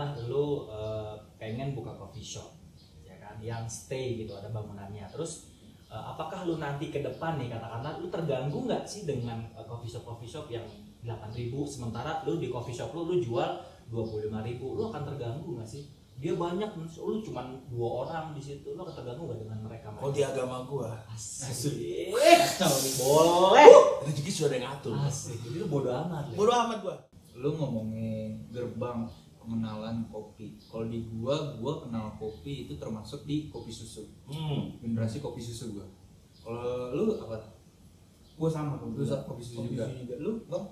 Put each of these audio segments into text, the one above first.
katakanlah lu pengen buka coffee shop, ya kan, yang stay gitu, ada bangunannya. Terus apakah lu nanti ke depan nih, katakanlah lu terganggu nggak sih dengan coffee shop yang 8.000, sementara lu di coffee shop lu jual 25.000, lu akan terganggu nggak sih? Dia banyak, lu cuma 2 orang di situ, lu akan terganggu nggak dengan mereka? Oh, di agama gua. Asik. Boleh. Rezeki sudah ada yang ngatur. Asik. Jadi lu bodo amat. Bodo amat gua. Lu ngomongin gerbang pengenalan kopi. Kalau di gua kenal kopi itu termasuk di kopi susu. Generasi kopi susu gua. Kalau lu apa? Gua sama tuh. Lu kopi susu juga. Lu, Bang?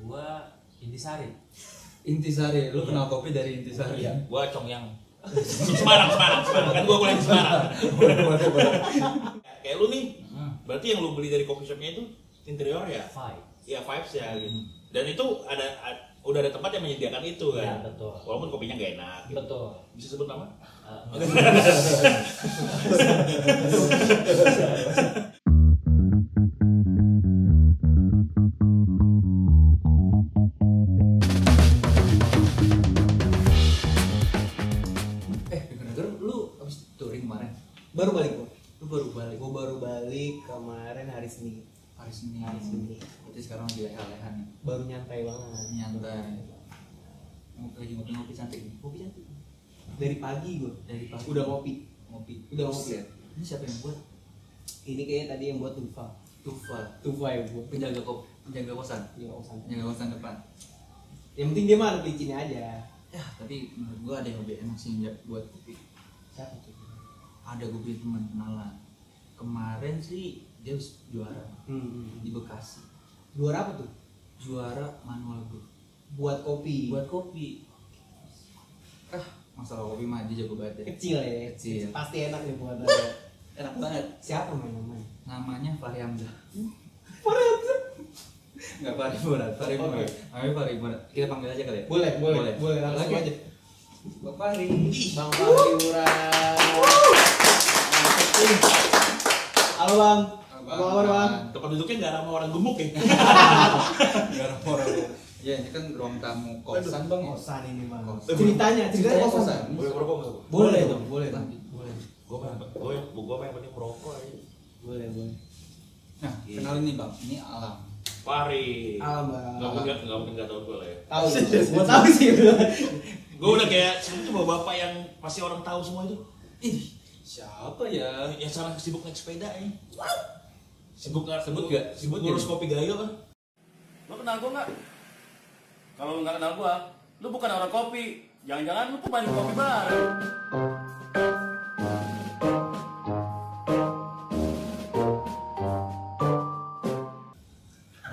Gua Intisari. Intisari. Lu kenal kopi dari Intisari? Iya. Gua Congyang. Semarang. Kan gua boleh di Semarang. Kayak lu nih. Berarti yang lu beli dari coffee shopnya itu interior ya? Iya, vibes ya gitu. Dan itu udah ada tempat yang menyediakan itu kan? Iya, betul. Walaupun kopinya gak enak gitu. Betul. Bisa sebut nama? Denger lu abis touring kemarin? Baru balik gua. Lu baru balik? Gua baru balik kemarin hari Senin. Hari Senin. Berarti sekarang lagi leha-leha nih. Baru nyantai banget. Nyantai. Lagi ngopi-ngopi cantik nih. Kopi cantik. Dari pagi gua. Dari pagi. Udah ngopi. Udah ngopi. Buset. Ini siapa yang buat? Ini kayaknya tadi yang buat Tufa. Tufa yang buat. Penjaga kosan. Penjaga kosan depan. Yang penting dia mah anak licinnya aja. Ya, tapi menurut gua ada yang lebih enak sih buat kopi. Siapa tuh? Ada gue punya teman kenalan. Kemarin sih dia juara di Bekasi. Juara apa tuh? Juara manual group. Buat kopi. Masalah kopi mah dia jago banget ya. Kecil ya. Kecil. Pasti enak nih buat. Enak banget. Siapa namanya? Namanya Fahri Hamzah. Fahri Hamzah. Enggak Fahri Murad. Namanya Fahri Murad. Kita panggil aja kali ya. Boleh langsung Oke. aja. Bang Fahri. Bang Fahri Murad. Halo Bang. Apa kabar Bang? Tempat duduknya nggak ramah orang gemuk ya? Enggak ada orang. Ya, ini kan ruang tamu kosan Bang. Kosan ini Bang. Kosan. Ceritanya kosan. Boleh merokok nggak? Boleh dong, boleh. Gue pengen merokok aja. Boleh. Nah, kenalin nih Bang. Ini Alam. Pari. Alam Bang. Nggak mungkin nggak tahu gue lah ya. Tahu. Gua tahu sih. Gue udah kayak itu bapak yang pasti orang tahu semua itu. Ih, siapa ya? Yang sekarang sibuk naik sepeda ya. Sibuk ngurus ya? kopi gayo kan? Lo kenal gua nggak? Kalau lu nggak kenal gua, lu bukan orang kopi. Jangan-jangan lu pemain kopi baru.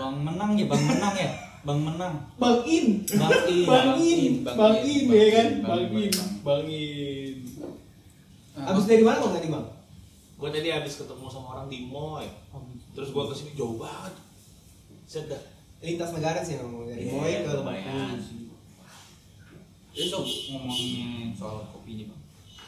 Bang Menang ya. Bang In ya kan? Bang In. Abis dari mana Bang tadi Bang? Gue tadi habis ketemu sama orang di Moy. Terus gue kesini jauh banget. Set dah. Lintas negara sih ngomong dari Iya, Moy ke lumayan. Jadi dong ngomongin soal kopi nih Bang.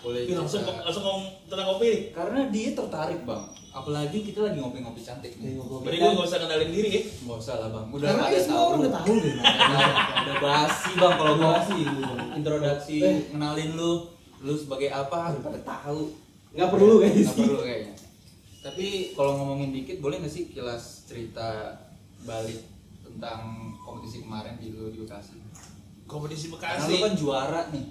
Boleh Ini langsung ngomong tentang kopi nih. Karena dia tertarik Bang. Apalagi kita lagi ngopi-ngopi cantik nih. Berarti gue gak usah kenalin diri ya. Nggak usah lah Bang. Udah Karena pada semua orang udah tahu deh. Udah basi Bang kalau gua Basi. introduksi kenalin lu sebagai apa udah pada tahu. Nggak perlu guys. Nggak perlu kayaknya. Tapi kalau ngomongin dikit boleh nggak sih kilas cerita balik tentang kompetisi kemarin di Bekasi? Kompetisi Karena lu Bekasi. kan juara nih.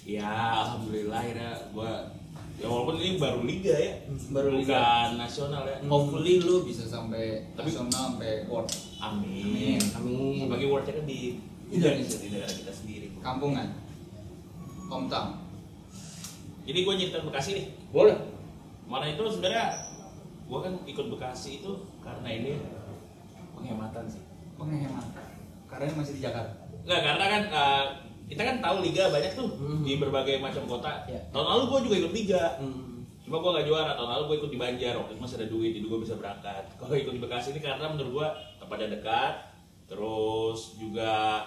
Ya, alhamdulillah ya gue. Ya walaupun ini baru liga ya. Baru liga. Bukan nasional ya. Hopefully lu bisa sampai Tapi- nasional sampai world. Amin. Amin. Bagi wordnya kan di Indonesia. di negara kita sendiri. Kampungan. Hometown. Jadi gue nyeritain Bekasi nih. Boleh. Mana itu sebenarnya gue kan ikut Bekasi itu karena ini penghematan sih. Penghematan. Karena masih di Jakarta. Enggak, karena kan kita kan tahu liga banyak tuh di berbagai macam kota. Ya. Tahun lalu gue juga ikut liga. Hmm. Cuma gue gak juara. Tahun lalu gue ikut di Banjar. Waktu itu masih ada duit, jadi gue bisa berangkat. Kalau ikut di Bekasi ini karena menurut gue tempatnya dekat, terus juga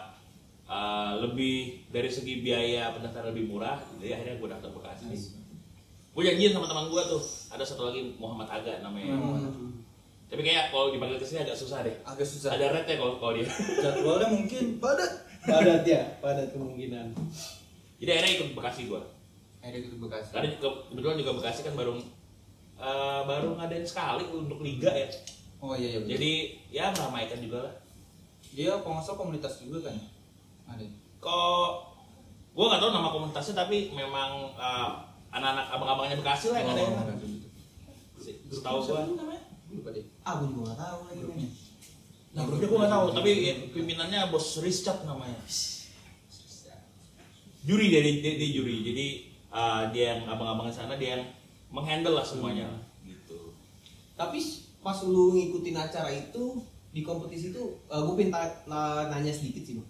lebih dari segi biaya pendaftaran lebih murah. Jadi akhirnya gue daftar Bekasi. Gue janjian sama teman gue tuh. Ada satu lagi Muhammad Aga namanya. Tapi kayak kalau dipanggil ke sini agak susah deh. Agak susah. Ada rate ya kalau dia. Jadwalnya mungkin padat. padat kemungkinan. Jadi akhirnya ikut Bekasi gua. Akhirnya ke Bekasi. Karena kebetulan juga Bekasi kan baru ngadain sekali untuk liga ya. Oh iya betul. Jadi ya meramaikan juga lah. Dia pengusaha komunitas juga kan? Ada. Kok gua nggak tahu nama komunitasnya tapi memang anak-anak abang-abangnya Bekasi lah yang ada yang setahu gua. Lupa deh. Aku juga nggak tahu lagi namanya. Nah, grupnya gua nggak tahu tapi ya, pimpinannya Bos Richard namanya. Juri dia juri. Jadi dia yang abang-abangnya sana dia yang menghandle lah semuanya gitu. Tapi pas lu ngikutin acara itu di kompetisi itu, gue pinta nanya sedikit sih, Bang.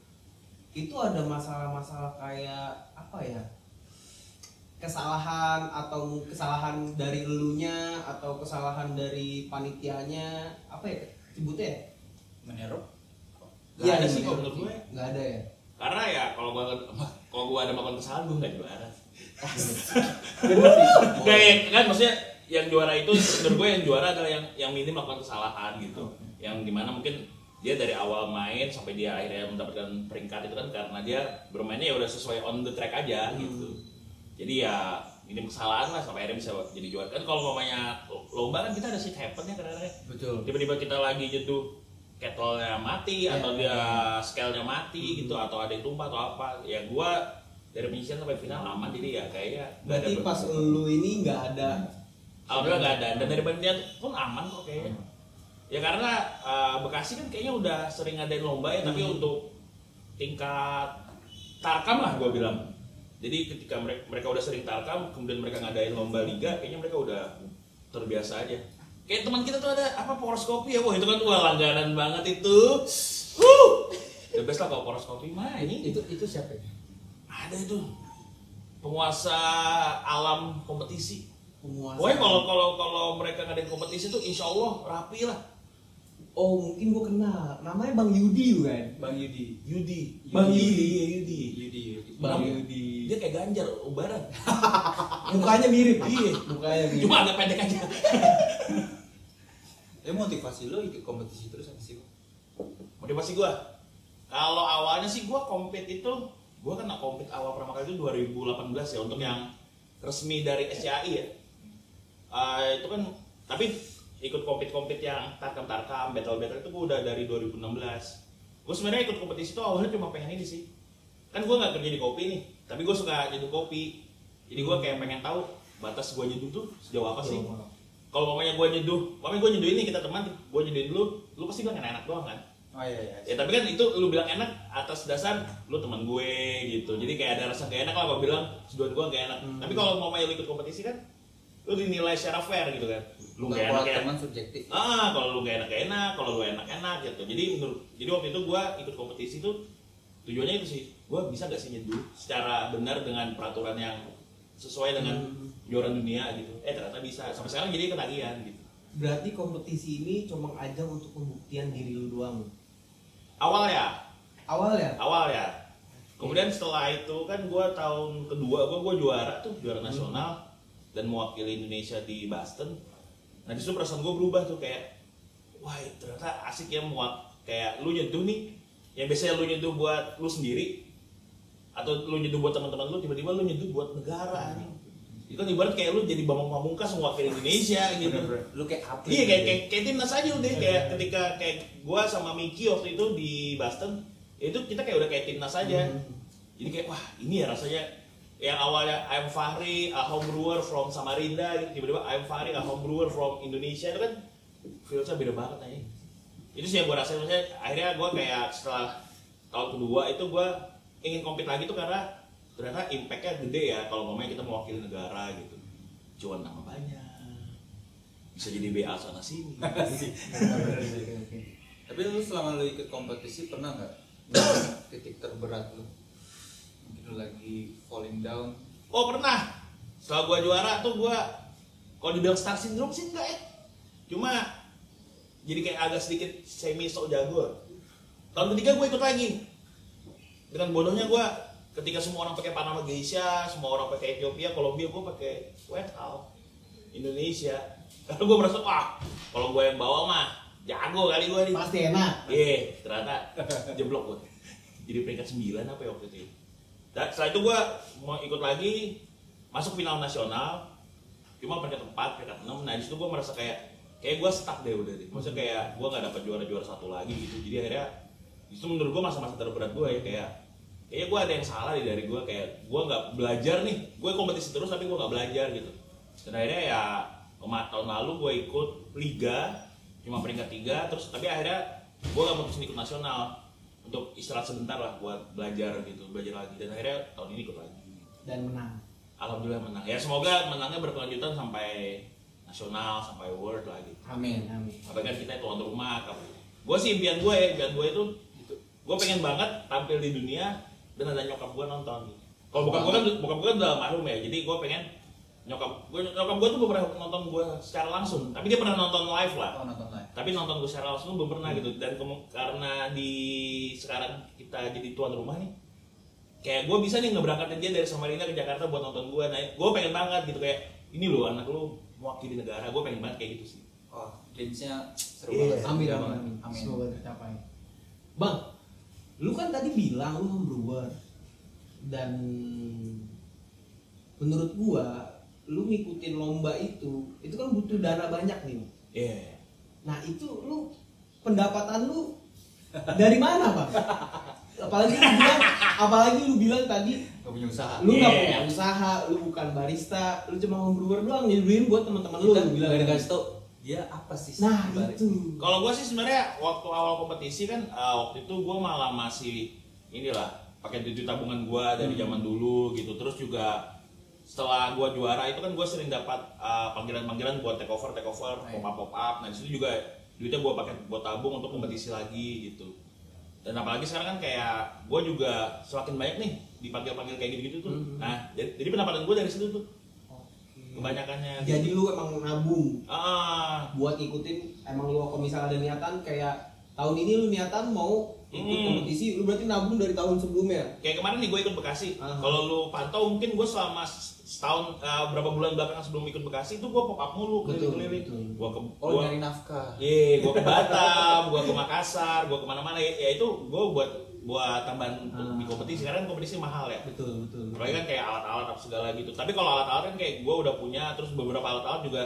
Itu ada masalah-masalah kayak apa ya? Kesalahan atau kesalahan dari elunya atau kesalahan dari panitianya, apa ya sebutnya ya? Menerok. Gak ada sih kalau menurut gue. Nggak ada ya. Karena ya kalau gua ada melakukan kesalahan gua nggak juara. Bener sih. Gak ya kan maksudnya yang juara itu menurut gue yang juara adalah yang minim melakukan kesalahan gitu. Yang dimana mungkin dia dari awal main sampai dia akhirnya mendapatkan peringkat itu kan karena dia bermainnya ya udah sesuai on the track aja gitu. Jadi ya minim kesalahan lah sampai akhirnya bisa jadi juara. Kan kalau mamanya lomba kan kita ada shit happen ya kadang-kadang. Betul. Tiba-tiba kita lagi nyeduh kettle-nya mati atau dia scale-nya mati gitu atau ada yang tumpah atau apa. Ya gua dari penyisian sampai final aman jadi ya kayaknya nggak ada. Berarti pas lu ini nggak ada. Alhamdulillah nggak ada dan dari panitia pun aman kok kayaknya. Ya karena Bekasi kan kayaknya udah sering ngadain lomba ya tapi untuk tingkat tarkam lah gua bilang. Jadi ketika mereka udah sering tarkam kemudian mereka ngadain lomba liga kayaknya mereka udah terbiasa aja. Kayak teman kita tuh ada apa poros kopi ya, wah itu kan langganan banget itu. The best lah kalau poros kopi mah ini. Itu siapa ya? Ada itu penguasa alam kompetisi. Penguasa. Pokoknya kalau mereka ngadain kompetisi tuh insya Allah rapi lah. Oh mungkin gua kenal. Namanya Bang Yudi kan? Bang Yudi. Bang Yudi. Yudi. Bang Bang Yudi. Dia kayak Ganjar, ubaran. Mukanya mirip. Iya. Mukanya mirip. Cuma agak pendek aja. Ya motivasi lo ikut kompetisi terus apa sih? Motivasi gua. Kalau awalnya sih gua compete itu, gua kan compete awal pertama kali itu 2018 ya untuk yang resmi dari SCAI ya. Itu kan tapi ikut compete yang tarkam battle itu gua udah dari 2016. Gua sebenarnya ikut kompetisi itu awalnya cuma pengen ini sih. Kan gua nggak kerja di kopi nih, tapi gua suka nyeduh kopi. Jadi gua kayak pengen tahu batas gua nyeduh tuh sejauh apa sih. Kalau mamanya gue nyeduh ini kita teman, gue nyeduhin lu pasti bilang enak doang kan? Oh iya. Ya tapi kan itu lu bilang enak atas dasar lu teman gue gitu. Jadi kayak ada rasa gak enak lah kalau bilang seduhan gue gak enak. Tapi kalau mamanya lu ikut kompetisi kan, lu dinilai secara fair gitu kan. Lu gak enak ya. Teman subjektif. Kalau lu gak enak, kalau lu enak gitu. Jadi waktu itu gue ikut kompetisi tuh tujuannya itu sih, gue bisa gak sih nyeduh secara benar dengan peraturan yang sesuai dengan juara dunia gitu. Ternyata bisa. Sampai sekarang jadi ketagihan gitu. Berarti kompetisi ini cuma ajang untuk pembuktian diri lu doang. Awal ya. Kemudian setelah itu kan gua tahun kedua gua juara nasional dan mewakili Indonesia di Boston. Nah disitu perasaan gua berubah tuh kayak, wah ternyata asik ya kayak lu nyeduh nih, yang biasanya lu nyeduh buat lu sendiri atau lu nyeduh buat teman-teman lu, tiba-tiba lu nyeduh buat negara nih. Itu kan ibarat kayak lu jadi Bambang Pamungkas mewakili Indonesia gitu. Lu kayak apa? Iya kayak timnas aja udah kayak ketika kayak gua sama Miki waktu itu di Boston, itu kita kayak udah kayak timnas aja. Jadi kayak wah ini ya rasanya yang awalnya I'm Fahri, a home brewer from Samarinda gitu, tiba-tiba I'm Fahri, a home brewer from Indonesia, itu kan feelsnya beda banget aja. Itu sih yang gua rasain, maksudnya akhirnya gua kayak setelah tahun kedua itu gua ingin compete lagi tuh karena ternyata impact-nya gede ya kalau ngomongnya kita mewakili negara gitu. Cuan nama banyak, bisa jadi BA sana sini. Tapi lu selama lu ikut kompetisi pernah nggak titik terberat lu? Mungkin lu lagi falling down. Oh pernah. Setelah gua juara tuh gua kalau dibilang star syndrome sih enggak ya. Cuma jadi kayak agak sedikit semi sok jago. Tahun ketiga gua ikut lagi. Dengan bodohnya gua ketika semua orang pakai Panama Geisha, semua orang pakai Ethiopia, Kolombia, gue pakai Wet Out Indonesia. Karena gue merasa wah, kalau gue yang bawa mah jago kali gue nih. Pasti enak. Ternyata jeblok gue. jadi peringkat 9 apa ya waktu itu. Dan setelah itu gue mau ikut lagi, masuk final nasional, cuma peringkat 4, peringkat 6. Nah disitu gue merasa kayak gue stuck deh udah deh. Maksudnya kayak gue nggak dapat juara 1 lagi gitu. Jadi akhirnya itu menurut gue masa-masa terberat gue ya, kayaknya gue ada yang salah nih dari gue, kayak gue nggak belajar nih. Gue kompetisi terus tapi gue nggak belajar gitu. Dan akhirnya ya tahun lalu gue ikut liga, cuma peringkat 3, terus tapi akhirnya gue gak mutusin ikut nasional untuk istirahat sebentar lah buat belajar lagi, dan akhirnya tahun ini ikut lagi Dan menang. alhamdulillah menang ya, semoga menangnya berkelanjutan sampai nasional, sampai world lagi. Amin. Tapi kan kita tuan rumah, gue sih impian gue itu gue pengen banget tampil di dunia dan ada nyokap gue nonton. Kalau bokap gue kan udah mahrum ya, jadi gue pengen nyokap gue tuh belum pernah nonton gue secara langsung, tapi dia pernah nonton live lah. Nonton live. Tapi nonton gue secara langsung belum pernah gitu. Dan karena sekarang kita jadi tuan rumah nih, kayak gue bisa nih ngeberangkatin dia dari Samarinda ke Jakarta buat nonton gue. Nah, gue pengen banget gitu, kayak ini loh anak lu mewakili negara. Gue pengen banget kayak gitu sih. Oh, dreams-nya seru Iya. banget. Amin. Semoga tercapai. Bang, lu kan tadi bilang lu homebrewer, dan menurut gua lu ngikutin lomba itu kan butuh dana banyak nih. Iya. Nah itu lu pendapatan lu dari mana, Bang? Apalagi lu bilang tadi Gak punya usaha. lu nggak Iya. punya usaha, lu bukan barista, lu cuma homebrewer doang nyediain buat teman-teman lu. Kita Lu bilang gak dikasih tau dia apa sih. Nah dibalik. itu. Kalau gue sih sebenarnya waktu awal kompetisi kan waktu itu gue malah masih inilah pakai duit tabungan gue dari zaman dulu gitu. Terus juga setelah gue juara itu kan gue sering dapat panggilan-panggilan buat take over, pop up. Nah disitu juga duitnya gue pakai buat tabung untuk kompetisi lagi gitu. Dan apalagi sekarang kan kayak gue juga semakin banyak nih dipanggil-panggil kayak gitu-gitu tuh. Nah jadi pendapatan gue dari situ tuh kebanyakannya. Jadi lu emang nabung buat ngikutin, emang lu kalau misalnya ada niatan kayak tahun ini lu niatan mau ikut kompetisi, lu berarti nabung dari tahun sebelumnya. Kayak kemarin nih gue ikut Bekasi. Kalau lu pantau mungkin gue selama setahun berapa bulan belakangan sebelum ikut Bekasi itu gue pop up mulu keliling-keliling. Gue nyari nafkah. gue ke Batam, gue ke Makassar, gue kemana-mana. Ya itu gue buat tambahan untuk di kompetisi. Karena kompetisi mahal ya. Betul. Apalagi kan kayak alat-alat apa segala gitu. Tapi kalau alat-alat kan kayak gue udah punya, terus beberapa alat-alat juga.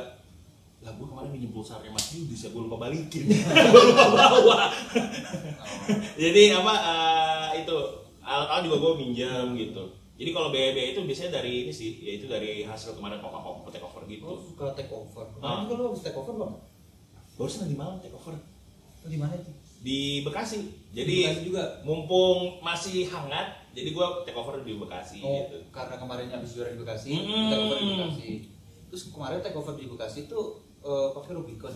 Lah gue kemarin minjem pulsarnya Mas Yudis ya, gue lupa balikin. Gue lupa bawa. Jadi itu alat-alat juga gue minjem gitu. Jadi kalau biaya itu biasanya dari ini sih, yaitu dari hasil kemarin pop-up take over gitu. Oh, suka take over. Nah, juga lu habis take over, Bang? Barusan di malam take over Itu di mana itu? di Bekasi. Di Jadi Bekasi juga. mumpung masih hangat, jadi gue take over di Bekasi Oh, gitu. karena kemarin habis juara di Bekasi, Mm-mm. take over di Bekasi. Terus kemarin take over di Bekasi itu pakai Rubicon.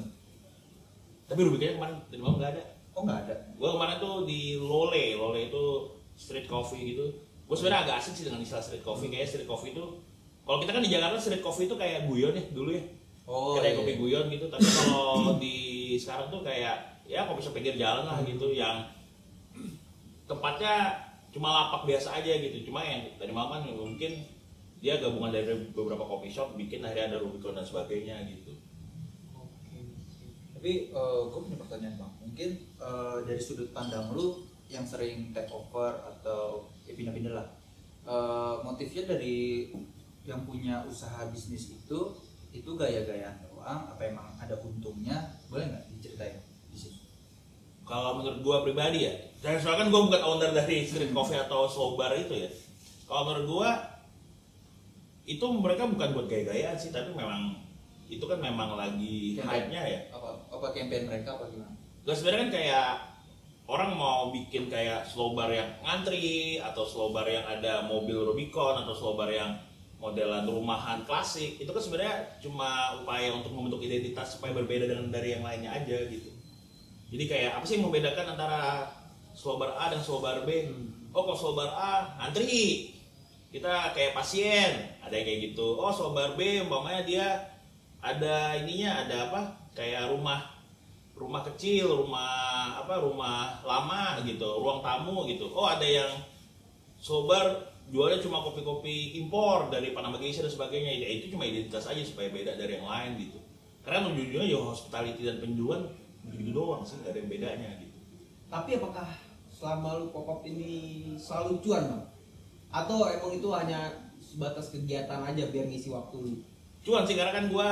Tapi Rubiknya kemarin dari malam nggak ada. Oh, nggak ada. Gue kemarin tuh di Lole itu street coffee gitu. Gue sebenarnya agak asik sih dengan istilah street coffee. Kayak street coffee itu, kalau kita kan di Jakarta street coffee itu kayak guyon ya dulu ya. Oh, Kayak iya. kopi guyon gitu. Tapi kalau di sekarang tuh kayak ya kopi shop pinggir jalan lah gitu, yang tempatnya cuma lapak biasa aja gitu. Cuma yang tadi malam kan mungkin dia gabungan dari beberapa kopi shop, bikin akhirnya ada Rubicon dan sebagainya gitu. Tapi gue punya pertanyaan Bang. Mungkin dari sudut pandang lu yang sering take over atau pindah-pindah lah, motifnya dari yang punya usaha bisnis itu gaya-gayaan doang, apa emang ada untungnya? Boleh nggak diceritain di sini? Kalau menurut gua pribadi ya, dan soalnya kan gua bukan owner dari street coffee atau slow bar itu ya. Kalau menurut gua itu mereka bukan buat gaya-gayaan sih, tapi memang itu kan memang lagi hype-nya ya. Apa campaign mereka apa gimana? Gak sebenarnya kan kayak orang mau bikin kayak slow bar yang ngantri, atau slow bar yang ada mobil Rubicon, atau slow bar yang modelan rumahan klasik, itu kan sebenarnya cuma upaya untuk membentuk identitas supaya berbeda dengan dari yang lainnya aja gitu. Jadi kayak apa sih yang membedakan antara slow bar A dan slow bar B? Oh, kalau slow bar A antri, kita kayak pasien, ada yang kayak gitu. Oh, slow bar B umpamanya dia ada ininya, ada apa? Kayak rumah kecil, rumah lama gitu, ruang tamu gitu. Oh, ada yang slow bar jualnya cuma kopi-kopi impor dari Panama Geisha dan sebagainya. Ya, itu cuma identitas aja supaya beda dari yang lain gitu. Karena ujung-ujungnya ya hospitality dan penjualan gitu doang sih, nggak ada yang bedanya gitu. Tapi apakah selama lu pop up ini selalu cuan bang? Atau emang itu hanya sebatas kegiatan aja biar ngisi waktu lu? Cuan sih karena kan gue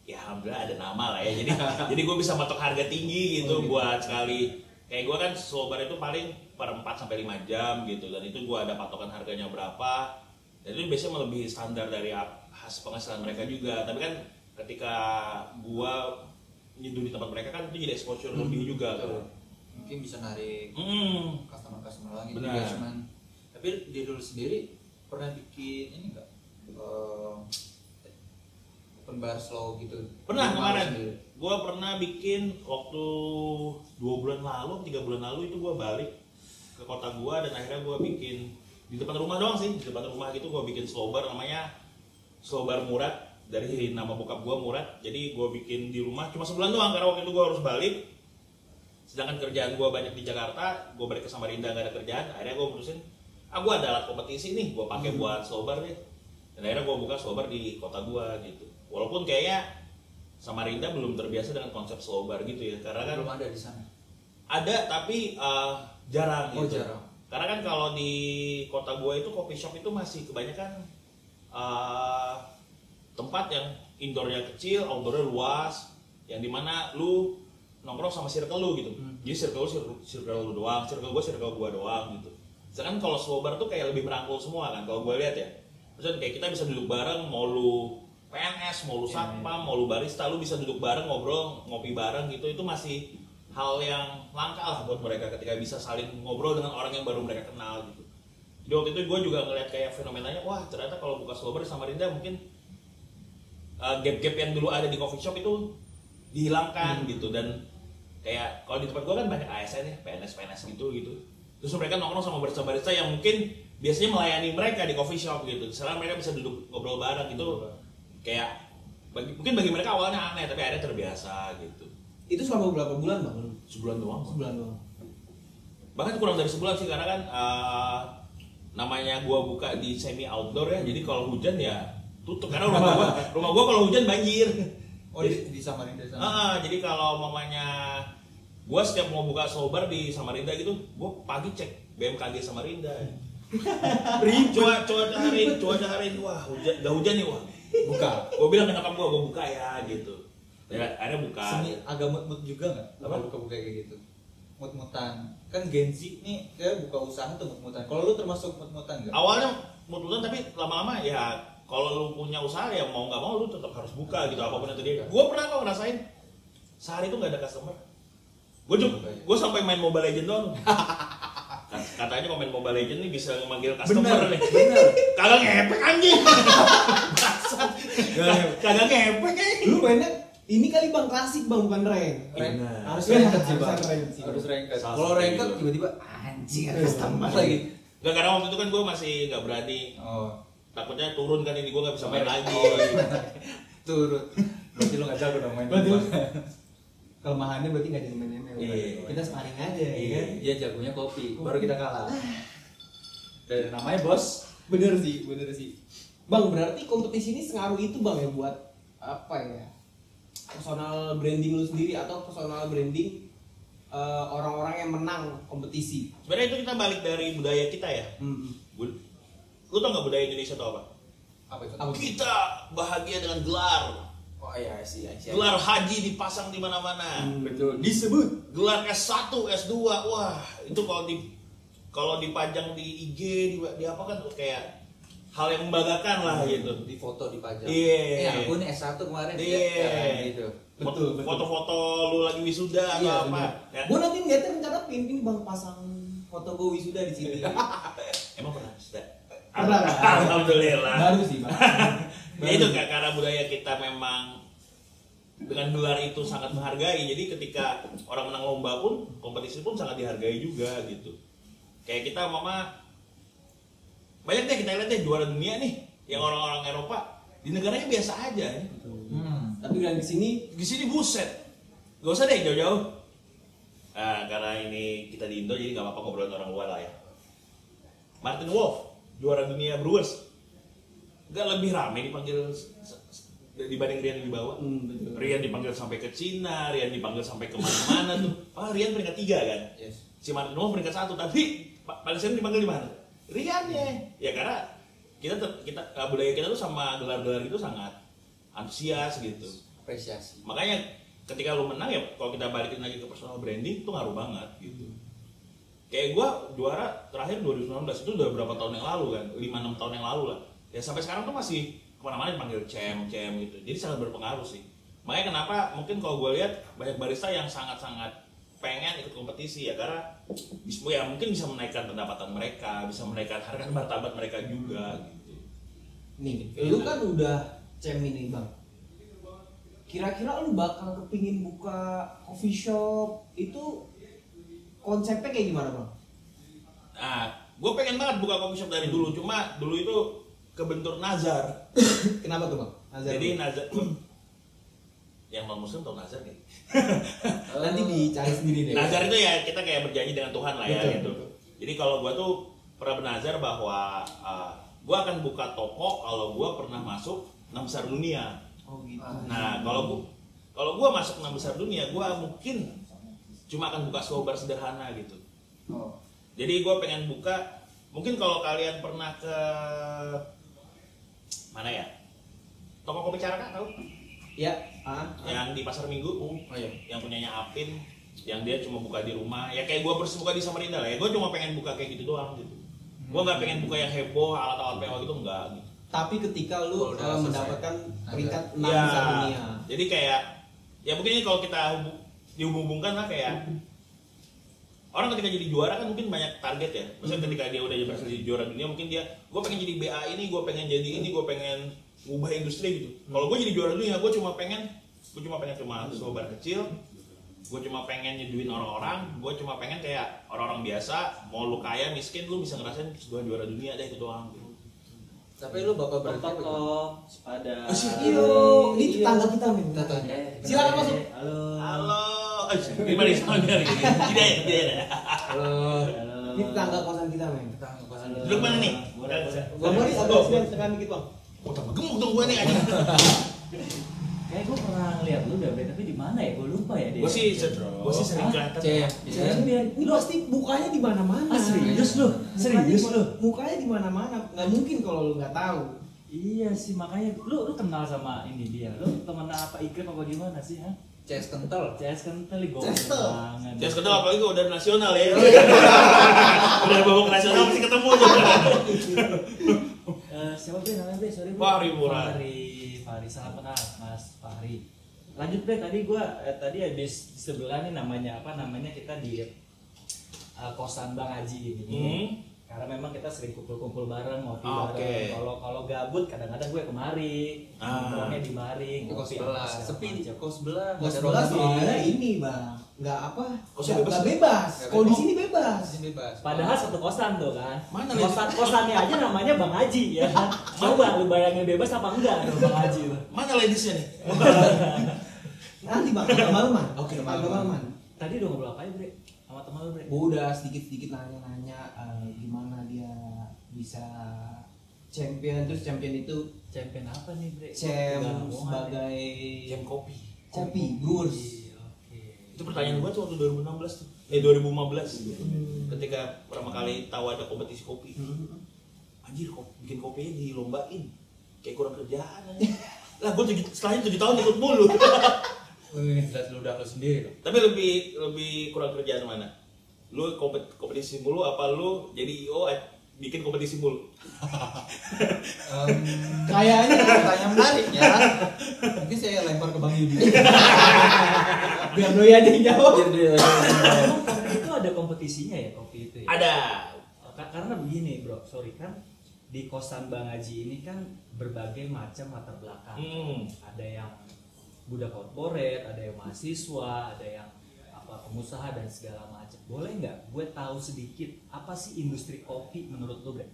ya alhamdulillah ada nama lah ya. Jadi gue bisa matok harga tinggi gitu buat sekali. Kayak gue kan slow bar itu paling per 4 sampai 5 jam gitu, dan itu gue ada patokan harganya berapa. Dan itu biasanya melebihi standar dari hasil penghasilan mereka juga. Tapi kan ketika gue nyeduh di tempat mereka kan itu jadi exposure lebih juga kan. Mungkin bisa narik customer lagi Benar. juga cuman. Tapi di dulu sendiri pernah bikin ini enggak open bar slow gitu? Pernah Di Malang kemarin sendiri. gue pernah bikin waktu 2 bulan lalu, 3 bulan lalu itu gue balik ke kota gue, dan akhirnya gue bikin di depan rumah doang sih, di depan rumah gitu gue bikin slow bar, namanya slow bar Murad, dari nama bokap gue Murad. Jadi gue bikin di rumah cuma sebulan doang karena waktu itu gue harus balik, sedangkan kerjaan gue banyak di Jakarta. Gue balik ke Samarinda gak ada kerjaan, akhirnya gue mutusin gue ada alat kompetisi nih gue pakai buat slow bar nih, dan akhirnya gue buka slow bar di kota gue gitu. Walaupun kayaknya Samarinda belum terbiasa dengan konsep slow bar gitu ya, karena kan Belum ada di sana. ada tapi jarang Oh, gitu. jarang. Karena kan kalau di kota gue itu coffee shop itu masih kebanyakan tempat yang indoornya kecil, outdoornya luas, yang dimana lu nongkrong sama circle lu gitu. Jadi circle lu doang, circle gue doang gitu. Sedangkan kalau slow bar tuh kayak lebih merangkul semua kan, kalau gue lihat ya. Maksudnya kayak kita bisa duduk bareng, mau lu PNS, mau lu satpam, mau lu barista, lu bisa duduk bareng, ngobrol, ngopi bareng gitu. Itu masih hal yang langka lah buat mereka ketika bisa saling ngobrol dengan orang yang baru mereka kenal gitu. Jadi waktu itu gue juga ngeliat kayak fenomenanya, wah ternyata kalau buka slow bar di Samarinda mungkin gap-gap yang dulu ada di coffee shop itu dihilangkan gitu. Dan kayak kalau di tempat gue kan banyak ASN ya, PNS gitu. Terus mereka nongkrong sama barista-barista yang mungkin biasanya melayani mereka di coffee shop gitu. Sekarang mereka bisa duduk ngobrol bareng gitu. Kayak mungkin bagi mereka awalnya aneh, tapi akhirnya terbiasa gitu. Itu selama berapa bulan bang? Sebulan doang. Sebulan doang. Bahkan kurang dari sebulan sih, karena kan namanya gua buka di semi outdoor ya. Jadi kalau hujan ya tutup, karena rumah gua kalau hujan banjir. Oh, di Samarinda sana. Jadi kalau mamanya gua setiap mau buka slow bar di Samarinda gitu, gua pagi cek BMKG Samarinda. Cuaca hari ini, wah udah hujan nih, wah buka. Gua bilang ke nyokap gua buka ya gitu. Ya, akhirnya buka. Seni agak mut-mut juga nggak? Apa? Buka-buka kayak gitu. Mut-mutan. Kan Gen Z nih kayak buka usaha tuh mut-mutan. Kalau lu termasuk mut-mutan nggak? Awalnya mutusan, tapi lama-lama ya kalau lu punya usaha ya mau nggak mau lu tetap harus buka gitu, apapun itu dia. Gue pernah kok ngerasain sehari itu nggak ada customer. Gue sampai main Mobile Legends doang. Katanya kalau main Mobile Legends nih bisa memanggil customer nih. Bener. Kagak ngepek anjing. Kagak ngepek anjing. Lu mainnya ini kali bang, klasik bang, bukan rank. Benar. Harus Iya, ranked sih, Bang. harus rank sih. Harus ranked. Salah Kalau satu ranked gitu. tiba-tiba anjing ada customer lagi. Nggak, karena waktu itu kan gue masih nggak berani. Oh, Takutnya turun kan, ini gue nggak bisa main lagi. turut. Berarti lu nggak jago dong main. Berarti Bang. kelemahannya berarti nggak jadi main ML. Iya. Kita sparring aja ya kan. Dia jagonya kopi, baru kita kalah. Dan namanya bos. Bener sih. Bang, berarti kompetisi ini sengaruh itu bang ya buat apa ya? Personal branding lu sendiri atau personal branding orang-orang yang menang kompetisi. Sebenarnya itu kita balik dari budaya kita ya. Lu tau nggak budaya Indonesia itu apa? Apa itu? Apa? Kita bahagia dengan gelar. Oh iya, sih. Gelar haji dipasang di mana-mana. Betul. Disebut. Gelar S1, S2. Wah, itu kalau dipajang di IG, di apa kan kayak hal yang membanggakan lah gitu. Di foto dipajang. Iya. Aku nih S1 kemarin. Iya. Ya, gitu. Betul. Foto-foto lu lagi wisuda atau Iya, apa. Ya. Gue nanti ngeliatnya rencana pin bang pasang foto gue wisuda di sini. Emang pernah wisuda? Pernah. Alhamdulillah. Baru sih bang. Ya itu karena budaya kita memang dengan gelar itu sangat menghargai. Jadi ketika orang menang lomba pun, kompetisi pun sangat dihargai juga gitu. Kayak kita banyak deh kita lihat deh juara dunia nih yang orang-orang Eropa, di negaranya biasa aja ya. Tapi kan di sini Buset. Gak usah deh jauh-jauh. Karena ini kita di Indo jadi nggak apa-apa ngobrolin orang luar lah ya. Martin Wolf juara dunia Brewers. Gak lebih rame dipanggil dibanding Rian yang dibawa. betul. Rian dipanggil sampai ke Cina, Rian dipanggil sampai kemana-mana tuh. Rian peringkat 3 kan. Yes. si Martin Noah peringkat 1, tapi paling sering dipanggil di mana? Riannya. Ya karena kita budaya kita tuh sama gelar-gelar itu sangat antusias gitu. Apresiasi. Makanya ketika lu menang ya kalau kita balikin lagi ke personal branding itu ngaruh banget gitu. Kayak gue juara terakhir 2019 itu udah berapa tahun yang lalu kan, 5-6 tahun yang lalu lah. Ya sampai sekarang tuh masih kemana-mana dipanggil champ gitu. Jadi sangat berpengaruh sih. Makanya kenapa mungkin kalau gue lihat banyak barista yang sangat-sangat pengen ikut kompetisi ya karena ya mungkin bisa menaikkan pendapatan mereka, bisa menaikkan harga martabat mereka juga gitu. Nih, lu kan udah champ ini bang. Kira-kira lu bakal kepingin buka coffee shop itu konsepnya kayak gimana bang? Nah, gue pengen banget buka coffee shop dari dulu, cuma dulu itu kebentur nazar. Kenapa tuh bang? Nazar Jadi dulu. nazar yang non muslim tau nazar nih. Nanti dicari sendiri deh. Nazar itu ya kita kayak berjanji dengan Tuhan lah ya Betul, gitu. betul. Jadi kalau gue tuh pernah bernazar bahwa gue akan buka toko kalau gue pernah masuk 6 besar dunia. Oh gitu. Nah kalau gue masuk 6 besar dunia, gue mungkin cuma akan buka sebuah bar sederhana gitu. Oh. Jadi gue pengen buka, mungkin kalau kalian pernah ke mana ya? Toko kopi Caraka tahu? Ya. Yang di Pasar Minggu, Oh iya. yang punyanya Apin, yang dia cuma buka di rumah. Ya kayak gue persis buka di Samarinda lah ya. Gue cuma pengen buka kayak gitu doang gitu. Gue nggak pengen buka yang heboh, alat-alat mewah gitu enggak gitu. Tapi ketika lu Oh, udah selesai. mendapatkan peringkat 6 Ya, besar dunia. jadi kayak ya mungkin ini kalau kita dihubung-hubungkan lah kayak orang ketika jadi juara kan mungkin banyak target ya. Misalnya ketika dia udah berhasil jadi juara dunia, mungkin dia gue pengen jadi BA ini, gue pengen jadi ini, gue pengen ngubah industri gitu. Kalau gue jadi juara dunia, gue cuma pengen sebuah bar kecil, gue cuma pengen nyeduin orang-orang, gue cuma pengen kayak orang-orang biasa, mau lu kaya miskin lu bisa ngerasain sebuah juara dunia deh itu doang. Gitu. Tapi lu bakal berhenti apa gimana? Toto, sepada. Iyo, ini tetangga kita men. Tetangga. Silakan masuk. Halo. Halo, gimana nih soalnya? Tidak ya. Halo. Ini tetangga kosan kita men. Tetangga kosan. Duduk mana nih? Gua mau nih agak sini tengah dikit bang. Oh, tambah gemuk dong gue nih aja. Kayak gue pernah ngeliat lu udah, tapi di mana ya? Gue lupa ya dia. Gue sih sering kelihatan. Ini pasti mukanya di mana-mana. Ah, serius lu? Serius lu? Mukanya di mana-mana. Nggak mungkin kalau lu nggak tahu. Iya sih, makanya lu kenal sama ini dia. Lu temen apa Ikrim apa gimana sih, ha? CS kental. CS kental gue Kental. banget. Jas kedua apalagi udah nasional ya. Udah babak nasional mesti ketemu tuh. Siapa Bre namanya Bre? Sorry Bre. Fahri Murad. Fahri, salam kenal Mas Fahri. Lanjut Bre, tadi tadi habis di sebelah nih namanya apa namanya kita di kosan Bang Haji ini. Karena memang kita sering kumpul-kumpul bareng, ngopi Oke. bareng. Kalau gabut kadang-kadang gue kemari, nongkrongnya di mari, Kos ngopi sebelah. apa segala Sepi di macam. kos sebelah. Kos sebelah soalnya ini bang. Nggak apa? Kosnya bebas. Nggak bebas. Nggak Kalau di bebas. sini bebas. Masih bebas. Padahal satu kosan tuh kan. Mana Kosannya aja namanya Bang Haji ya kan. Coba lu bayangin bebas apa enggak tuh Bang Haji tuh. Mana ladiesnya nih? Nanti bang, agak malaman. Oke, agak malaman. Tadi udah ngobrol apa ya Bre? Sama teman lu Bre? Udah sedikit-sedikit nanya-nanya gimana dia bisa champion, terus champion itu Champion apa nih Bre? champ Udah ngomongan sebagai Jam kopi. kopi brewers. Oke. Itu pertanyaan gue tuh waktu 2016 tuh. 2015. Ketika pertama kali tahu ada kompetisi kopi. Anjir kok bikin kopinya dilombain. Kayak kurang kerjaan aja. Lah gue setelahnya 7 tahun ikut mulu. Ini jelas lu udah lu sendiri dong. Tapi lebih kurang kerjaan mana? Lu kompetisi mulu apa lu jadi IO bikin kompetisi mulu? Kayaknya Pertanyaan menarik ya. Mungkin saya lempar ke Bang Yudi. biar doi aja yang jawab. Emang kopi itu ada kompetisinya ya kopi itu ya? Ada. Karena begini bro, sorry kan di kosan Bang Haji ini kan berbagai macam latar belakang. Ada yang budak korporat, ada yang mahasiswa, ada yang apa pengusaha dan segala macam. Boleh nggak gue tahu sedikit apa sih industri kopi menurut lo Bre?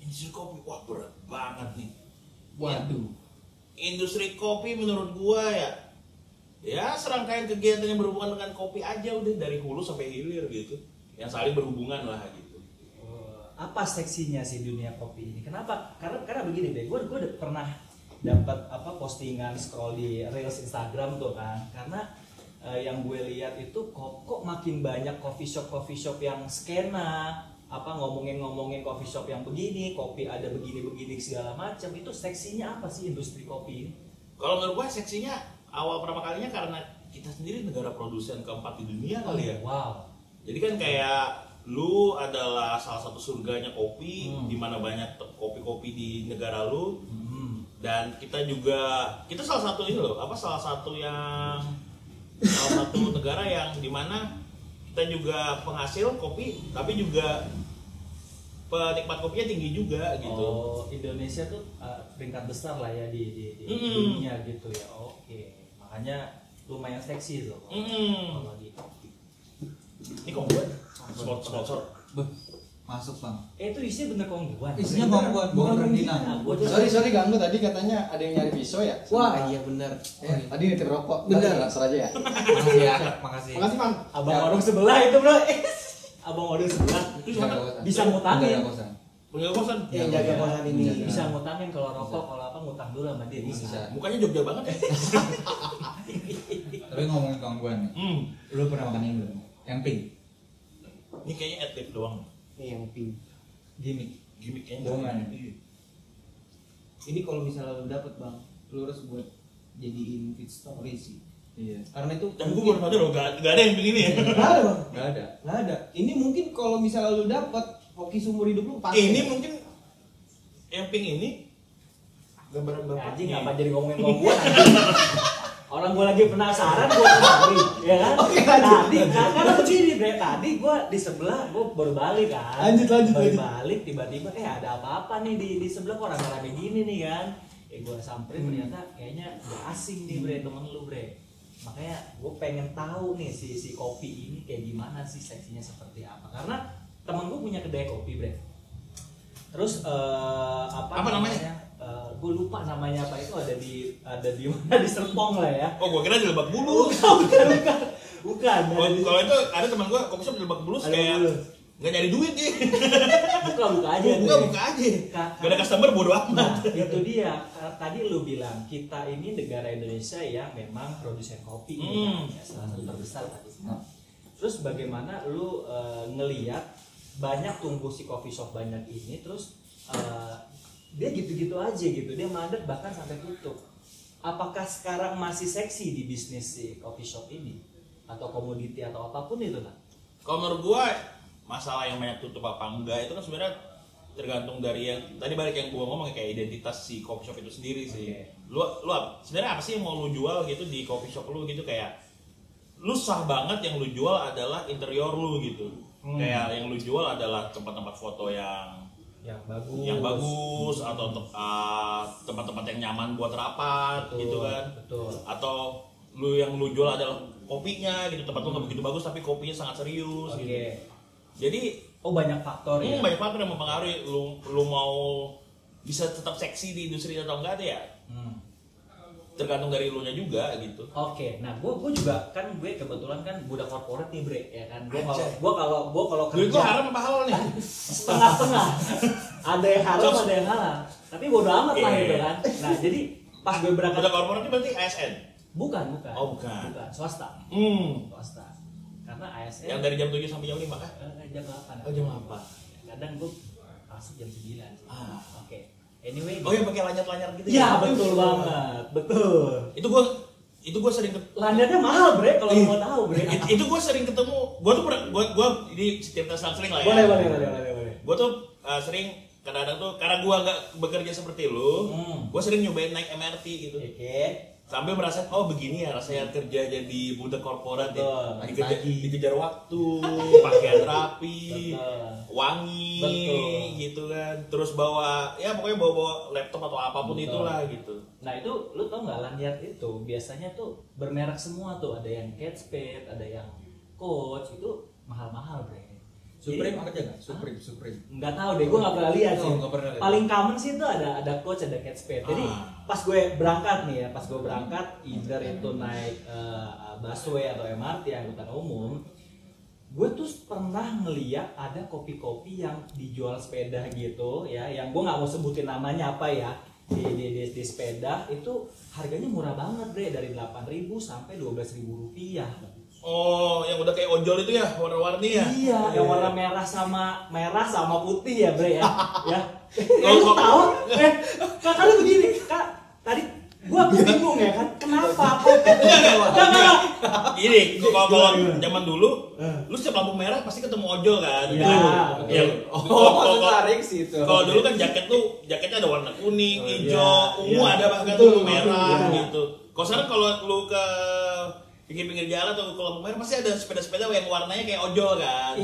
Industri kopi wah berat banget nih. Waduh. Industri kopi menurut gua ya serangkaian kegiatan yang berhubungan dengan kopi aja udah dari hulu sampai hilir gitu. Yang saling berhubungan lah gitu. Apa seksinya sih dunia kopi ini? Kenapa? Karena begini deh, gue udah pernah dapat apa postingan scroll di reels Instagram tuh kan. Karena yang gue lihat itu kok makin banyak coffee shop yang skena, ngomongin coffee shop yang begini, kopi ada begini segala macam. Itu seksinya apa sih industri kopi ini? Kalau menurut gue seksinya awal pertama kalinya karena kita sendiri negara produsen keempat di dunia kali ya. Wow. Jadi kan kayak lu adalah salah satu surganya kopi, di mana banyak kopi-kopi di negara lu. Dan kita salah satu negara yang dimana kita juga penghasil kopi, tapi juga penikmat kopinya tinggi juga gitu. Oh, Indonesia tuh peringkat besar lah ya di dunia gitu ya. Oke, makanya lumayan seksi tuh kalau lagi kopi. Ini kongguan sponsor. Masuk bang. Itu isinya bener kongguan. Isinya kongguan, bukan rendingan. Sorry ganggu, tadi katanya ada yang nyari pisau ya? Wah, iya benar. Tadi nitip rokok. Bener. Langsung aja ya. Makasih ya. Makasih. Makasih, Bang. Abang warung sebelah itu, Bro. Abang warung sebelah Itu gimana? bisa ngutangin. Punya kosan? Yang jaga kosan ini. Bisa ngutangin kalau rokok, kalau ngutang dulu sama dia bisa. Mukanya Jogja banget ya. Tapi ngomongin gangguan nih. Lu pernah makan yang belum? Yang pink. Ini kayaknya adlib doang. Yang pink. Gimik kayaknya. Bohongan. Iya. Ini kalau misalnya lu dapet bang, lu harus buat jadiin feed story sih. Iya. Karena itu Dan gue baru sadar loh, gak ada yang begini ya. nggak ada bang, Gak ada. nggak ada. Ini mungkin kalau misalnya lu dapet hoki seumur hidup lu pasti. Ini mungkin yang pink ini gambaran bapak. Anjing apa jadi ngomongin kongguan anjing. Orang gue lagi penasaran, gue kemari, ya kan? Tadi, karena begini Bre, tadi gue di sebelah, gue baru balik kan. Lanjut. Balik, tiba-tiba, ada apa-apa nih di sebelah kok rame-rame gini nih kan. Gue samperin ternyata kayaknya gak asing nih Bre, temen lu Bre. Makanya gue pengen tahu nih si kopi ini kayak gimana sih, seksinya seperti apa. Karena temen gue punya kedai kopi Bre. Terus apa namanya? Gue lupa namanya apa, itu ada di mana, di Serpong lah ya. Oh, gue kira di Lebak Bulus. Bukan. Kalau itu ada teman gue kopi shop di Lebak Bulus kayak nggak nyari duit dia. Buka aja. Buka aja. Gak ada customer bodo amat. Nah, itu dia. Tadi lu bilang kita ini negara Indonesia yang memang produsen kopi kan, ya, salah satu terbesar tadi. Terus bagaimana lu ngelihat banyak tumbuh si coffee shop banyak ini, terus dia gitu-gitu aja gitu, dia mandek bahkan sampai tutup. Apakah sekarang masih seksi di bisnis si coffee shop ini atau komoditi atau apapun itu lah? Kalau menurut gua masalah yang banyak tutup apa enggak itu kan sebenarnya tergantung dari yang tadi balik yang gua ngomong kayak identitas si coffee shop itu sendiri sih. Okay. Lu sebenarnya apa sih yang mau lu jual gitu di coffee shop lu gitu, kayak lu sah banget yang lu jual adalah interior lu gitu. Kayak yang lu jual adalah tempat-tempat foto yang bagus atau tempat-tempat yang nyaman buat rapat. Betul, gitu kan. Betul. Atau yang lu jual adalah kopinya gitu, tempat lu nggak begitu bagus tapi kopinya sangat serius gitu. Jadi banyak faktor ya. Banyak faktor yang mempengaruhi lu mau bisa tetap seksi di industri atau enggak ya. Tergantung dari lu nya juga gitu. Nah gue juga kan, gue kebetulan kan budak korporat nih Bre, ya kan. Gue kalau kerja Gue haram apa halal nih? setengah-setengah. Ada yang halal, ada yang halal. Tapi bodo amat lah gitu kan. Nah jadi pas gue berangkat. Budak korporat itu berarti ASN? Bukan. Oh bukan. Swasta. Swasta. Karena ASN. Yang dari jam 7 sampai jam 5 kah? Jam 8. Oh jam 8. Kadang gue masuk jam 9. Oke. Anyway. Yang pakai lanyar-lanyar gitu ya? Betul banget. Betul. Itu gue sering lanyarnya mahal Bre, kalau mau tahu Bre. Itu gue sering ketemu. Gue ini cerita sering lah ya. Boleh. Gue tuh sering kadang-kadang tuh karena gue nggak bekerja seperti lu, gue sering nyobain naik MRT gitu. Sambil merasa begini ya rasanya kerja jadi budak korporat ya. Dikejar waktu, pakaian rapi, wangi, gitu kan. Terus pokoknya bawa laptop atau apapun itulah gitu. Nah itu lu tau nggak, lanyard itu biasanya tuh bermerek semua tuh, ada yang Kate Spade, ada yang Coach, itu mahal-mahal Bre. Supreme apa aja nggak? Supreme. Nggak tahu deh, gue nggak pernah lihat sih. Nggak pernah lihat. Paling common sih itu ada Coach, ada Kate Spade. Jadi pas gue berangkat nih ya, either itu naik busway atau MRT angkutan umum, gue tuh pernah ngeliat ada kopi-kopi yang dijual sepeda gitu ya, yang gue nggak mau sebutin namanya apa ya. di sepeda itu harganya murah banget bre, dari 8.000 sampai 12.000 rupiah. Oh, yang udah kayak ojol itu ya, warna-warni ya? Iya, yang warna merah sama putih ya bre ya. Ya. Lu tahu? Kakak lu begini, Kak. Tadi gua bingung ya kan, kenapa? Enggak. Gini, kalau zaman dulu, lu setiap lampu merah pasti ketemu ojol kan? Iya. Tarik sih itu. Kalau dulu kan jaketnya ada warna kuning, hijau, Iya, ungu, iya. ada bahkan Betul, tuh merah iya. gitu. Kalau sekarang kalau lu ke pinggir-pinggir jalan atau ke lampu merah pasti ada sepeda-sepeda yang warnanya kayak ojol kan?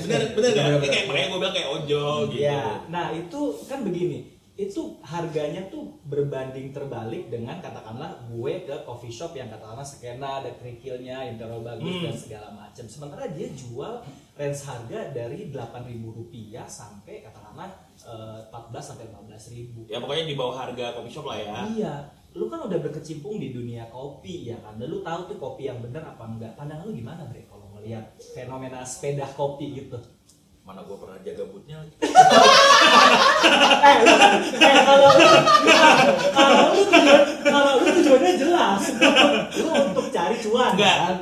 Bener kan? Ini kayak makanya gue bilang kayak ojol gitu. Iya. Nah itu kan begini, itu harganya tuh berbanding terbalik dengan katakanlah gue ke coffee shop yang katakanlah skena, ada kerikilnya, interior bagus dan segala macam. Sementara dia jual range harga dari 8.000 rupiah sampai katakanlah 14 sampai 15.000. Ya pokoknya di bawah harga coffee shop lah ya. Iya, lu kan udah berkecimpung di dunia kopi ya kan, dan lu tahu tuh kopi yang bener apa enggak. Pandangan lu gimana bre kalau ngelihat fenomena sepeda kopi gitu? Mana gue pernah jaga bootnya lagi. Kalau lu tujuannya jelas, lu untuk cari cuan. Enggak. Kan?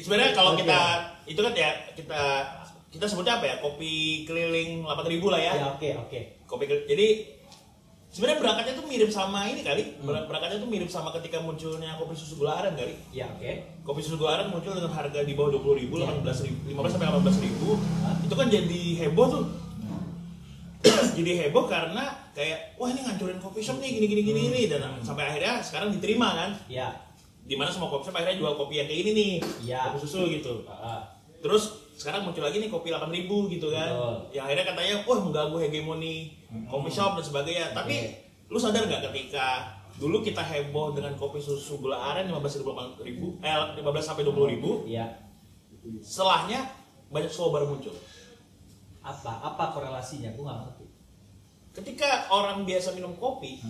Sebenarnya kalau Oke. kita itu kan ya kita sebutnya apa ya? Kopi keliling 8.000 lah ya. Ya oke. Jadi sebenarnya berangkatnya tuh mirip sama ini kali. Berangkatnya tuh mirip sama ketika munculnya kopi susu gula aren kali. Ya oke. Kopi susu gula aren muncul dengan harga di bawah 20.000, 15 sampai 18.000. Itu kan jadi heboh tuh. Jadi heboh karena kayak wah ini ngancurin kopi shop nih gini dan sampai akhirnya sekarang diterima kan. Ya. Dimana semua kopi shop akhirnya jual kopi yang kayak ini nih. Iya. Kopi susu gitu. Ah, Terus sekarang muncul lagi nih kopi 8.000 gitu kan. Betul. Yang akhirnya katanya wah mengganggu hegemoni kopi shop dan sebagainya. Tapi lu sadar nggak ketika dulu kita heboh dengan kopi susu gula aren 15 sampai 20.000, Iya. setelahnya banyak slow bar muncul. Apa korelasinya? Gue nggak ngerti. Ketika orang biasa minum kopi,